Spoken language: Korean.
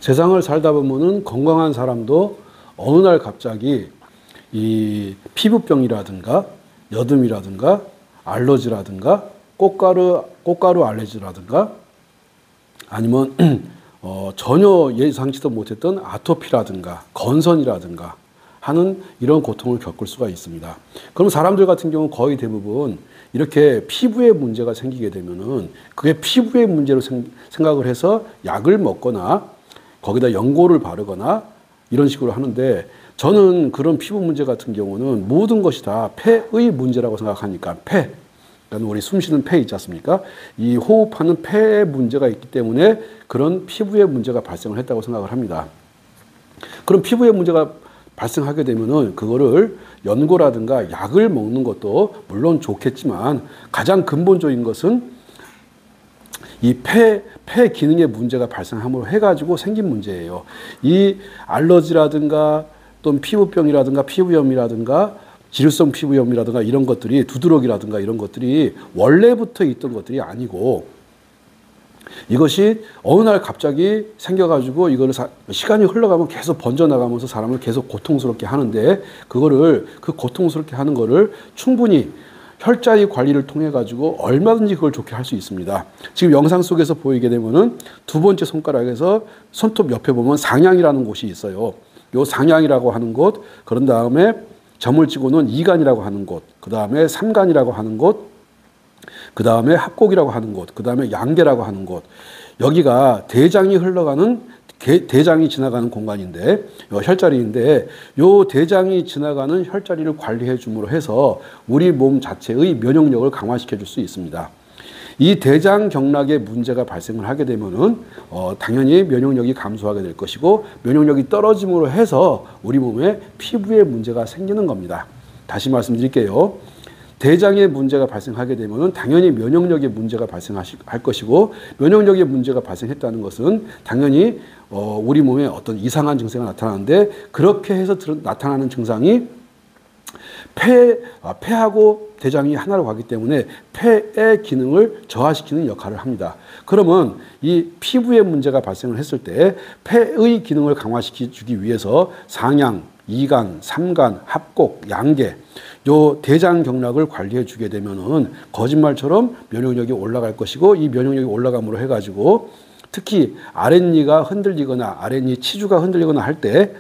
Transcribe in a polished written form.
세상을 살다 보면은 건강한 사람도 어느 날 갑자기 이 피부병이라든가 여드름이라든가 알러지라든가 꽃가루 알레르기라든가 아니면 전혀 예상치도 못했던 아토피라든가 건선이라든가 하는 이런 고통을 겪을 수가 있습니다. 그럼 사람들 같은 경우는 거의 대부분 이렇게 피부에 문제가 생기게 되면은 그게 피부의 문제로 생각을 해서 약을 먹거나 거기다 연고를 바르거나 이런 식으로 하는데, 저는 그런 피부 문제 같은 경우는 모든 것이 다 폐의 문제라고 생각하니까, 그러니까 우리 숨 쉬는 폐 있지 않습니까? 이 호흡하는 폐에 문제가 있기 때문에 그런 피부에 문제가 발생을 했다고 생각을 합니다. 그럼 피부에 문제가 발생하게 되면은 그거를 연고라든가 약을 먹는 것도 물론 좋겠지만 가장 근본적인 것은 이 폐 기능에 문제가 발생함으로 해가지고 생긴 문제예요. 이 알러지라든가 또는 피부병이라든가 피부염이라든가 지루성 피부염이라든가 이런 것들이, 두드러기라든가 이런 것들이 원래부터 있던 것들이 아니고 이것이 어느 날 갑자기 생겨가지고 이거를 시간이 흘러가면 계속 번져나가면서 사람을 계속 고통스럽게 하는데, 그 고통스럽게 하는 거를 충분히 혈자리 관리를 통해 가지고 얼마든지 그걸 좋게 할 수 있습니다. 지금 영상 속에서 보이게 되면은 두 번째 손가락에서 손톱 옆에 보면 상향이라는 곳이 있어요. 요 상향이라고 하는 곳, 그런 다음에 점을 찍고는 이간이라고 하는 곳, 그 다음에 삼간이라고 하는 곳, 그 다음에 합곡이라고 하는 곳, 그 다음에 양계라고 하는 곳. 여기가 대장이 지나가는 공간인데, 혈자리인데, 요 대장이 지나가는 혈자리를 관리해 줌으로 해서 우리 몸 자체의 면역력을 강화시켜 줄 수 있습니다. 이 대장경락에 문제가 발생을 하게 되면은 당연히 면역력이 감소하게 될 것이고, 면역력이 떨어짐으로 해서 우리 몸에 피부에 문제가 생기는 겁니다. 다시 말씀드릴게요. 대장에 문제가 발생하게 되면 당연히 면역력에 문제가 발생할 것이고, 면역력에 문제가 발생했다는 것은 당연히 우리 몸에 어떤 이상한 증세가 나타나는데, 그렇게 해서 나타나는 증상이 폐하고 대장이 하나로 가기 때문에 폐의 기능을 저하시키는 역할을 합니다. 그러면 이 피부에 문제가 발생을 했을 때 폐의 기능을 강화시키기 위해서 상향, 이간, 삼간, 합곡, 양계, 요 대장경락을 관리해 주게 되면은 거짓말처럼 면역력이 올라갈 것이고, 이 면역력이 올라감으로 해가지고 특히 아랫니가 흔들리거나 아랫니 치주가 흔들리거나 할 때